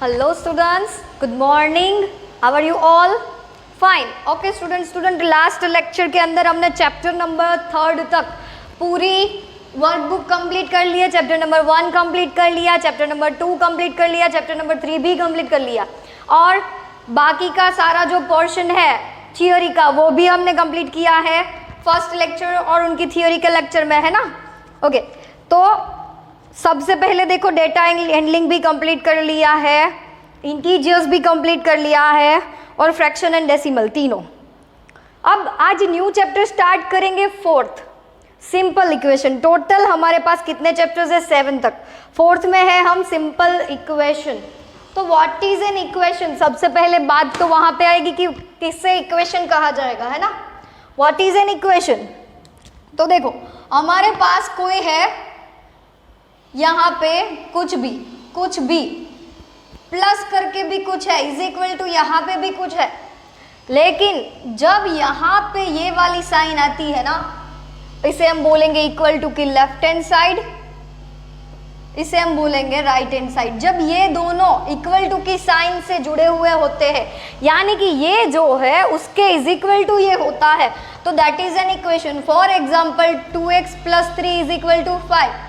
Hello students, good morning. How are you all? Fine. Okay student last lecture के अंदर हमने chapter number 3 तक पूरी वर्कबुक कंप्लीट कर लिया. चैप्टर नंबर 1 कंप्लीट कर लिया, चैप्टर नंबर 2 कंप्लीट कर लिया, चैप्टर नंबर 3 भी कंप्लीट कर लिया और बाकी का सारा जो पोर्शन है थियोरी का वो भी हमने कंप्लीट किया है फर्स्ट लेक्चर और उनकी थियोरी के लेक्चर में, है ना. ओके तो सबसे पहले देखो डेटा हैंडलिंग भी कंप्लीट कर लिया है, इंटीजर्स भी कंप्लीट कर लिया है और फ्रैक्शन एंड डेसिमल तीनों. अब आज न्यू चैप्टर स्टार्ट करेंगे 4th सिंपल इक्वेशन. टोटल हमारे पास कितने चैप्टर्स है 7 तक. 4th में है हम सिंपल इक्वेशन. तो व्हाट इज एन इक्वेशन, सबसे पहले बात तो वहां पे आएगी कि किससे इक्वेशन कहा जाएगा, है ना. What is an equation. तो देखो हमारे पास कोई है यहाँ पे कुछ भी प्लस करके भी कुछ है इज इक्वल टू यहाँ पे भी कुछ है, लेकिन जब यहाँ पे ये वाली साइन आती है ना इसे हम बोलेंगे इक्वल टू की लेफ्ट हैंड साइड, इसे हम बोलेंगे राइट हैंड साइड. जब ये दोनों इक्वल टू की साइन से जुड़े हुए होते हैं यानी कि ये जो है उसके इज इक्वल टू ये होता है तो that is an equation. For example 2x + 3 is equal to 5.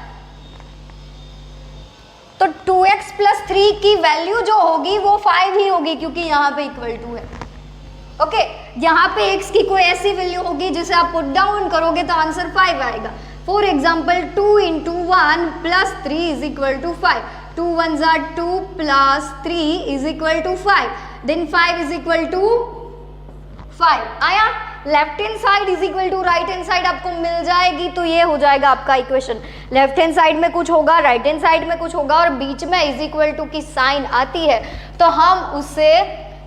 तो 2x + 3 की वैल्यू जो होगी वो 5 ही होगी क्योंकि यहाँ पे इक्वल टू है. ओके यहाँ पे x की कोई ऐसी वैल्यू होगी जिसे आप पुट डाउन करोगे तो आंसर 5 आएगा. For example 2 × 1 + 3 is equal to 5. 2 1s are 2 + 3 is equal to 5. Then 5 is equal to 5 आया. Left hand side is equal to right hand side आपको मिल जाएगी तो ये हो जाएगा आपका इक्वेशन. लेफ्ट हैंड साइड में कुछ होगा, राइट हैंड साइड में कुछ होगा और बीच में इज इक्वल टू की साइन आती है तो हम उसे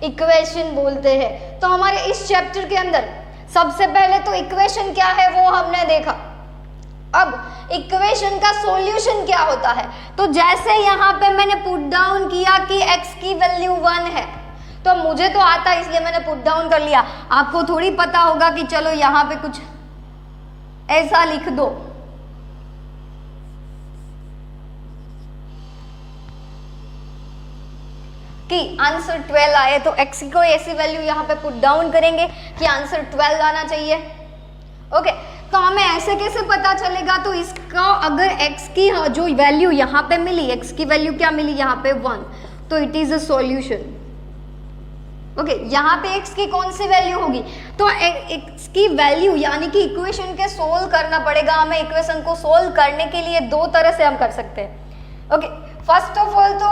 इक्वेशन बोलते हैं. तो हमारे इस चैप्टर के अंदर सबसे पहले तो इक्वेशन क्या है वो हमने देखा. अब इक्वेशन का सॉल्यूशन क्या होता है. तो जैसे यहाँ पे मैंने पुट डाउन किया कि x की वैल्यू 1 है तो मुझे तो आता है इसलिए मैंने पुट डाउन कर लिया. आपको थोड़ी पता होगा कि चलो यहाँ पे कुछ ऐसा लिख दो कि आंसर 12 आए तो x की कोई ऐसी वैल्यू यहाँ पे पुट डाउन करेंगे कि आंसर 12 आना चाहिए. ओके तो हमें ऐसे कैसे पता चलेगा. तो इसका अगर x की जो वैल्यू यहाँ पे मिली, x की वैल्यू क्या मिली यहाँ पे 1, तो it is a solution. Okay यहाँ पे x की कौन सी वैल्यू होगी तो x की वैल्यू यानी कि इक्वेशन के सोल्व करना पड़ेगा हमें. इक्वेशन को सोल्व करने के लिए दो तरह से हम कर सकते हैं. ओके फर्स्ट ऑफ ऑल तो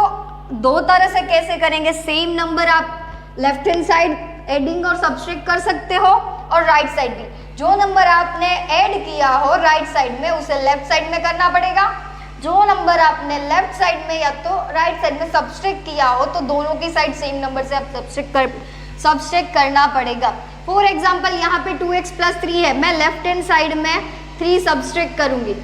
दो तरह से कैसे करेंगे. सेम नंबर आप लेफ्ट हैंड साइड एडिंग और सब्ट्रैक्ट कर सकते हो और राइट साइड भी. जो नंबर आपने ऐड किया हो राइट साइड में उसे लेफ्ट साइड में करना पड़ेगा. जो नंबर आपने लेफ्ट साइड में या तो राइट साइड में सब्ट्रैक्ट किया हो तो दोनों की साइड सेम नंबर से आप सब्ट्रैक्ट करना पड़ेगा. फॉर एग्जांपल यहाँ पे 2x + 3 है, मैं लेफ्ट हैंड साइड में 3 सब्ट्रैक्ट करूंगी.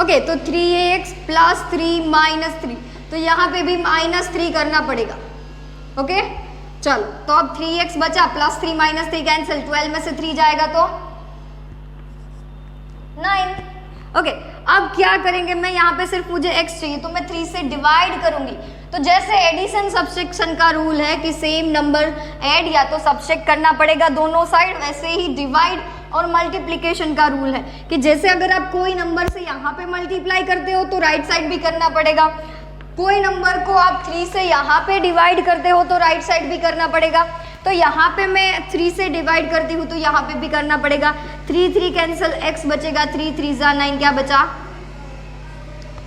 ओके तो 3x + 3 - 3 तो यहाँ पे भी -3 करना पड़ेगा. ओके चलो तो अब 3x बचा +3 - 3 कैंसिल, 12 में से 3 जाएगा तो 9. ओके अब क्या करेंगे, मैं यहाँ पे सिर्फ मुझे x चाहिए तो मैं 3 से डिवाइड करूंगी. तो जैसे एडिशन सब्ट्रैक्शन का रूल है कि सेम नंबर ऐड या तो सब्ट्रैक्ट करना पड़ेगा दोनों साइड, वैसे ही डिवाइड और मल्टीप्लिकेशन का रूल है कि जैसे अगर आप कोई नंबर से यहाँ पे मल्टीप्लाई करते हो तो राइट साइड भी करना पड़ेगा. कोई नंबर को आप 3 से यहाँ पे डिवाइड करते हो तो राइट साइड भी करना पड़ेगा. तो यहाँ पे मैं 3 से डिवाइड करती हूँ तो यहाँ पे भी करना पड़ेगा. 3 3 कैंसिल, x बचेगा 3 3 × 9 क्या बचा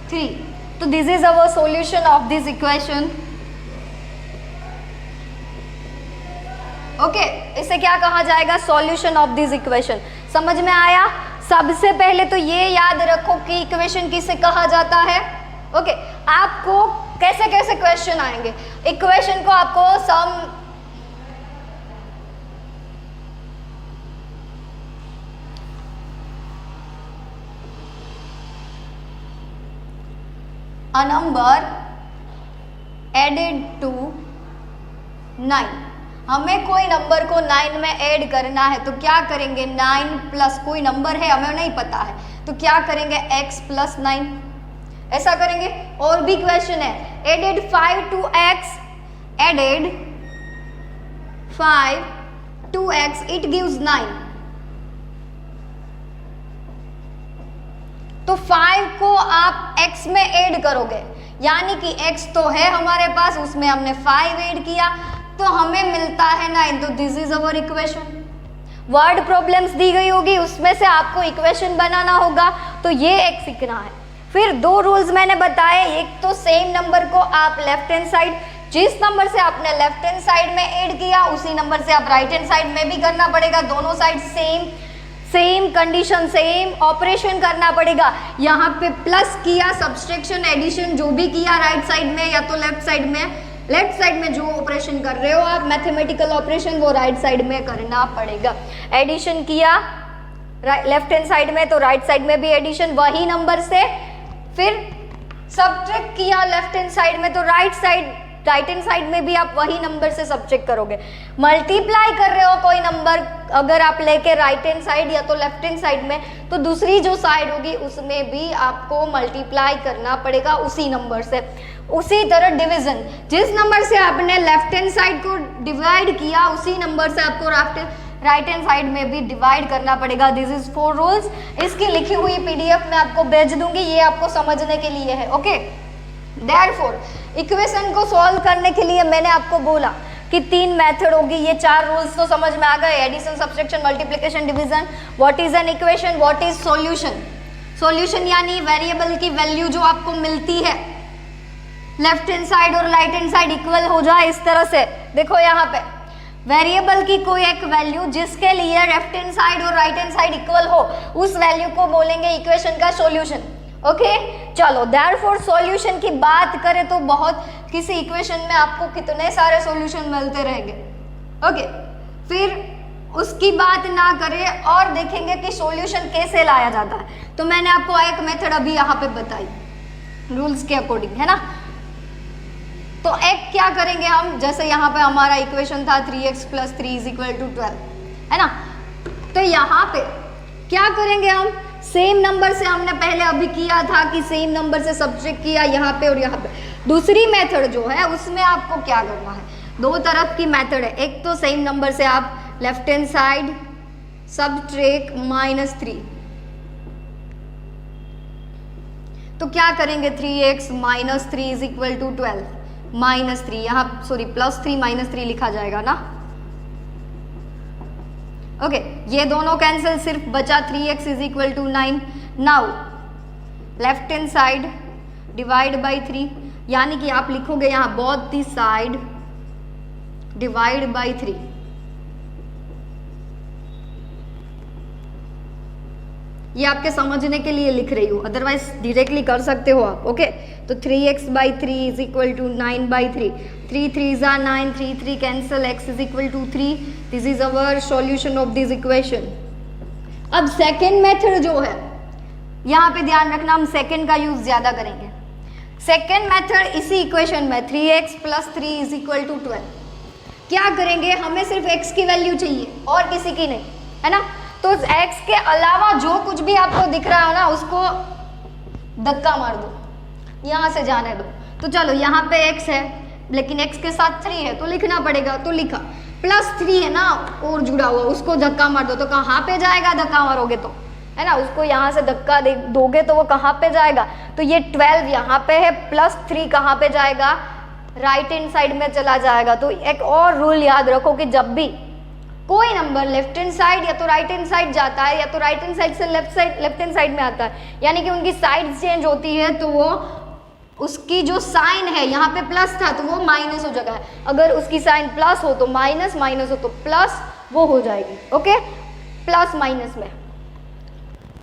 3. तो this is our solution of this equation. Okay इसे क्या कहा जाएगा, सॉल्यूशन ऑफ दिस इक्वेशन. समझ में आया. सबसे पहले तो ये याद रखो कि इक्वेशन किसे कहा जाता है. ओके आपको कैसे कैसे क्वेश्चन आएंगे. इक्वेशन को आपको सम a number added to 9. हमें कोई नंबर को 9 में ऐड करना है तो क्या करेंगे, 9 प्लस कोई नंबर है हमें नहीं पता है तो क्या करेंगे x + 9. ऐसा करेंगे। और भी क्वेश्चन है, added 5 to x, added 5 to x, it gives 9। तो 5 को आप x में ऐड करोगे, यानी कि x तो है हमारे पास, उसमें हमने 5 ऐड किया तो हमें मिलता है 9। तो this is our equation. Word problems दी गई होगी, उसमें से आपको इक्वेशन बनाना होगा, तो ये एक सीखना है। फिर दो रूल्स मैंने बताए, एक तो सेम नंबर को आप लेफ्ट हैंड साइड, जिस नंबर से आपने लेफ्ट हैंड साइड में ऐड किया उसी नंबर से आप राइट हैंड साइड में भी करना पड़ेगा। दोनों side same condition, same operation करना पड़ेगा। यहाँ पे प्लस किया, सब्सट्रैक्शन, एडिशन जो भी किया राइट साइड में या तो लेफ्ट साइड में, लेफ्ट साइड में जो ऑपरेशन कर रहे हो आप मैथमेटिकल ऑपरेशन, वो राइट साइड में करना पड़ेगा। एडिशन किया लेफ्ट हैंड साइड में तो राइट साइड में भी एडिशन वही नंबर से, फिर सब्ट्रैक्ट किया लेफ्ट हैंड साइड में तो राइट हैंड साइड में भी आप वही नंबर से सब्ट्रैक्ट करोगे। मल्टीप्लाई कर रहे हो कोई नंबर अगर आप लेके राइट हैंड साइड या तो लेफ्ट हैंड साइड में, तो दूसरी जो साइड होगी उसमें भी आपको मल्टीप्लाई करना पड़ेगा उसी नंबर से। उसी तरह डिवीजन, जिस नंबर से आपने लेफ्ट हैंड साइड को डिवाइड किया उसी नंबर से आपको राइट हैंड साइड में भी डिवाइड करना पड़ेगा। This is 4 rules. इसकी लिखी हुई पीडीएफ मैं आपको भेज दूंगी, ये आपको समझने के लिए है। ओके, देयरफॉर इक्वेशन को सॉल्व करने के लिए मैंने आपको बोला कि 3 मेथड होगी। ये 4 रूल्स तो समझ में आ गए, addition, subtraction, multiplication, division. What is an equation, what is solution. Solution यानी वेरिएबल की वैल्यू जो आपको मिलती है, लेफ्ट हैंड साइड और राइट हैंड साइड इक्वल हो जाए इस तरह से। देखो यहाँ पे वेरिएबल की कोई एक वैल्यू जिसके लिए लेफ्ट हैंड साइड और राइट हैंड साइड इक्वल हो, उस वैल्यू को बोलेंगे इक्वेशन का सॉल्यूशन। ओके, चलो देयरफॉर सॉल्यूशन की बात करें तो बहुत, किसी इक्वेशन में आपको कितने सारे सॉल्यूशन मिलते रहेंगे। ओके, फिर उसकी बात ना करें और देखेंगे कि सॉल्यूशन कैसे लाया जाता है। तो मैंने आपको एक मेथड अभी यहाँ पे बताई रूल्स के अकॉर्डिंग, है ना। तो एक क्या करेंगे हम, जैसे यहाँ पे हमारा इक्वेशन था 3x + 3 = 12, है ना। तो यहाँ पे क्या करेंगे हम, सेम नंबर से हमने पहले अभी किया था कि सेम नंबर से सब्ट्रैक्ट किया यहाँ पे और यहाँ पे। दूसरी मेथड जो है उसमें आपको क्या करना है, 2 तरफ की मेथड है। एक तो सेम नंबर से आप लेफ्ट हैंड साइड सब्ट्रैक्ट -3, तो क्या करेंगे 3x - 3 = 12, -3 यहाँ सॉरी +3 -3 लिखा जाएगा ना। ओके, ये दोनों कैंसिल, सिर्फ बचा 3x = 9। Now left hand side divide by 3, यानी कि आप लिखोगे यहाँ both the side divide by 3। ये आपके समझने के लिए लिख रही हूँ, अदरवाइज डायरेक्टली कर सकते हो आप। ओके, तो 3x/3 = 9/3, 3 3s are 9, 3 3 cancel, x = 3। This is our solution of this equation. अब सेकेंड मेथड जो है, यहाँ पे ध्यान रखना हम सेकेंड का यूज ज्यादा करेंगे। सेकेंड मेथड इसी इक्वेशन में 3x + 3 = 12, क्या करेंगे, हमें सिर्फ x की वैल्यू चाहिए और किसी की नहीं, है ना। तो x के अलावा जो कुछ भी आपको दिख रहा है ना उसको धक्का मार दो, यहाँ से जाने दो। तो चलो यहाँ पे x है लेकिन x के साथ 3 है तो लिखना पड़ेगा, तो लिखा। +3 है ना और जुड़ा हुआ, उसको धक्का मार दो। तो कहाँ पे जाएगा धक्का मारोगे तो, है ना, उसको यहाँ से धक्का दोगे तो वो कहाँ पे जाएगा। तो ये 12 यहाँ पे है, +3 कहाँ पे जाएगा, राइट हैंड साइड में चला जाएगा। तो एक और रूल याद रखो कि जब भी कोई नंबर लेफ्ट हैंड साइड या तो राइट हैंड साइड जाता है या तो राइट हैंड साइड से लेफ्ट हैंड साइड में आता है, यानी कि उनकी साइड चेंज होती है, तो वो उसकी जो साइन है, यहाँ पे प्लस था तो वो माइनस हो जाएगा। अगर उसकी साइन प्लस हो तो माइनस, माइनस हो तो प्लस, वो हो जाएगी। ओके, प्लस माइनस में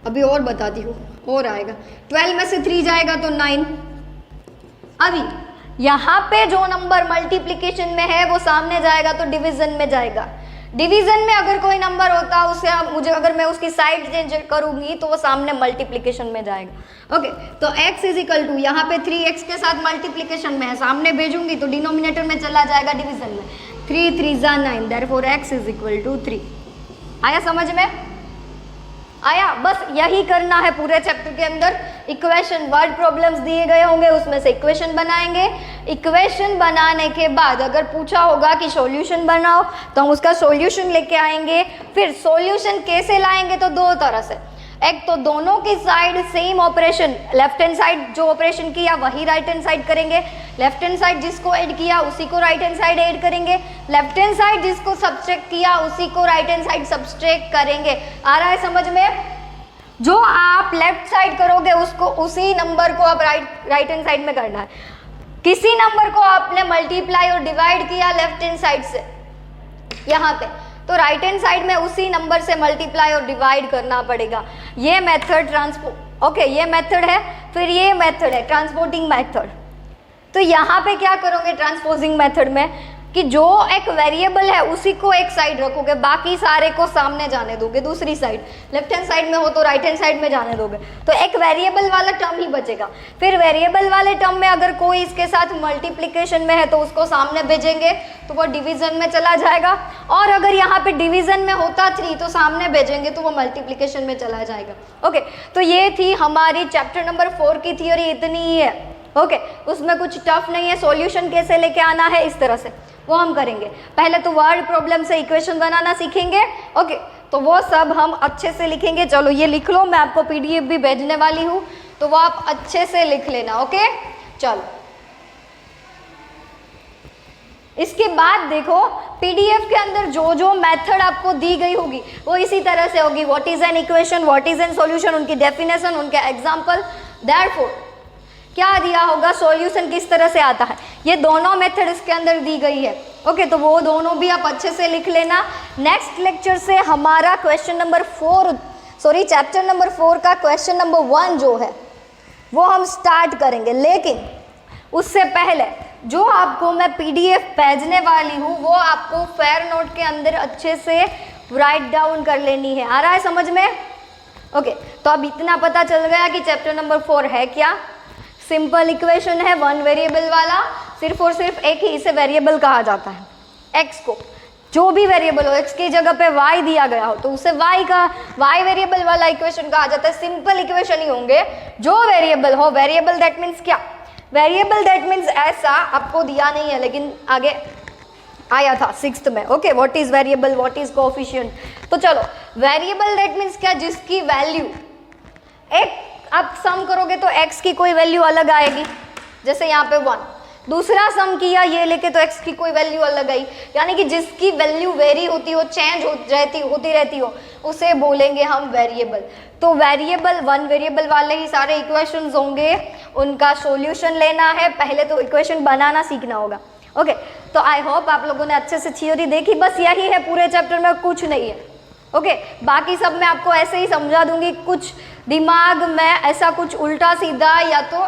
अभी और बताती हूँ, और आएगा। 12 में से 3 जाएगा तो 9। अभी यहाँ पे जो नंबर मल्टीप्लिकेशन में है वो सामने जाएगा तो डिवीजन में जाएगा। डिवीजन में अगर कोई नंबर होता उसे अगर मैं उसकी साइड चेंज करूंगी तो वो सामने मल्टीप्लिकेशन में जाएगा। ओके, तो x = यहाँ पे 3x के साथ मल्टीप्लिकेशन में है, सामने भेजूंगी तो डिनोमिनेटर में चला जाएगा डिवीजन में। 3 3s are 9, देयरफॉर x = 3। आया समझ में? आया? बस यही करना है पूरे चैप्टर के अंदर। इक्वेशन वर्ड प्रॉब्लम्स दिए गए होंगे, उसमें से इक्वेशन बनाएंगे। इक्वेशन बनाने के बाद अगर पूछा होगा कि सॉल्यूशन बनाओ तो हम उसका सॉल्यूशन लेके आएंगे। फिर सॉल्यूशन कैसे लाएंगे? तो दो तरह से, एक तो दोनों की side same operation, left hand side जो ऑपरेशन किया वही राइट हैंड साइड करेंगे, लेफ्ट हैंड साइड जिसको ऐड किया उसी को राइट हैंड साइड ऐड करेंगे, लेफ्ट हैंड साइड जिसको सब्सट्रैक्ट किया उसी को राइट हैंड साइड सब्सट्रैक्ट करेंगे। आ रहा है समझ में? जो आप लेफ्ट साइड करोगे उसको, उसी नंबर को आप राइट हैंड साइड में करना है। किसी नंबर को आपने मल्टीप्लाई और डिवाइड किया लेफ्ट हैंड साइड से यहाँ पे, तो राइट हैंड साइड में उसी नंबर से मल्टीप्लाई और डिवाइड करना पड़ेगा। ये मेथड ये मेथड है। फिर ये मेथड है ट्रांसपोर्टिंग मेथड। तो यहाँ पे क्या करोगे ट्रांसपोजिंग मेथड में कि जो एक वेरिएबल है उसी को एक साइड रखोगे, बाकी सारे को सामने जाने दोगे दूसरी साइड। लेफ्ट हैंड साइड में हो तो राइट हैंड साइड में जाने दोगे, तो एक वेरिएबल वाला टर्म ही बचेगा। फिर वेरिएबल वाले टर्म में अगर कोई इसके साथ मल्टीप्लिकेशन में है तो उसको सामने भेजेंगे तो वो डिवीजन में चला जाएगा, और अगर यहाँ पे डिवीजन में होता 3 तो सामने भेजेंगे तो वो मल्टीप्लिकेशन में चला जाएगा। ओके, तो ये थी हमारी चैप्टर नंबर 4 की थियोरी, इतनी ही है। ओके, उसमें कुछ टफ नहीं है। सॉल्यूशन कैसे लेके आना है इस तरह से वो हम करेंगे। पहले तो वर्ड प्रॉब्लम से इक्वेशन बनाना सीखेंगे। ओके, तो वो सब हम अच्छे से लिखेंगे। चलो ये लिख लो, मैं आपको पीडीएफ भी भेजने वाली हूँ तो वो आप अच्छे से लिख लेना। ओके, चलो इसके बाद देखो पीडीएफ के अंदर जो जो मेथड आपको दी गई होगी वो इसी तरह से होगी। What is an equation, what is N solution, उनकी डेफिनेशन, उनके एग्जांपल। देयरफॉर क्या दिया होगा, सॉल्यूशन किस तरह से आता है, ये दोनों मेथड इसके अंदर दी गई है। ओके, तो वो दोनों भी आप अच्छे से लिख लेना। नेक्स्ट लेक्चर से हमारा क्वेश्चन नंबर 4 चैप्टर नंबर 4 का क्वेश्चन नंबर 1 जो है वो हम स्टार्ट करेंगे। लेकिन उससे पहले जो आपको मैं पीडीएफ भेजने वाली हूँ वो आपको फेयर नोट के अंदर अच्छे से राइट डाउन कर लेनी है। आ रहा है समझ में? ओके, तो अब इतना पता चल गया कि चैप्टर नंबर 4 है क्या। सिंपल इक्वेशन है, 1 वेरिएबल वाला, सिर्फ और सिर्फ एक ही इसे वेरिएबल कहा जाता है। एक्स को जो भी वेरिएबल हो, एक्स की जगह पे वाई दिया गया हो तो उसे वाई वेरिएबल वाला इक्वेशन कहा जाता है। सिंपल इक्वेशन ही होंगे जो वेरिएबल हो। वेरिएबल दैट मीन्स क्या, वेरिएबल दैट मीन्स ऐसा आपको दिया नहीं है लेकिन आगे आया था 6th में। Okay, what is variable, what is coefficient. तो चलो वेरिएबल दैट मीन्स क्या, जिसकी वैल्यू एक आप सम करोगे तो x की कोई वैल्यू अलग आएगी, जैसे यहाँ पे 1, दूसरा सम किया ये लेके तो x की कोई वैल्यू अलग आई, यानी कि जिसकी वैल्यू वेरी होती हो, चेंज होती रहती हो, उसे बोलेंगे हम वेरिएबल। तो वेरिएबल 1 वेरिएबल वाले ही सारे इक्वेशंस होंगे, उनका सॉल्यूशन लेना है। पहले तो इक्वेशन बनाना सीखना होगा। ओके, तो आई होप आप लोगों ने अच्छे से थ्योरी देखी। बस यही है पूरे चैप्टर में, कुछ नहीं है। ओके, बाकी सब मैं आपको ऐसे ही समझा दूंगी। कुछ दिमाग में ऐसा कुछ उल्टा सीधा या तो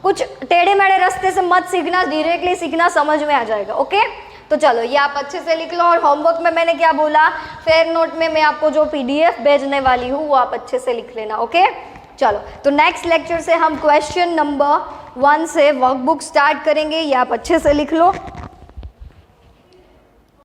कुछ टेढ़े मेढ़े रास्ते से मत सीखना, डायरेक्टली सीखना, समझ में आ जाएगा। ओके, तो चलो ये आप अच्छे से लिख लो। और होमवर्क में मैंने क्या बोला, फेयर नोट में मैं आपको जो पीडीएफ भेजने वाली हूँ वो आप अच्छे से लिख लेना। ओके, चलो तो नेक्स्ट लेक्चर से हम क्वेश्चन नंबर 1 से वर्कबुक स्टार्ट करेंगे, ये आप अच्छे से लिख लो।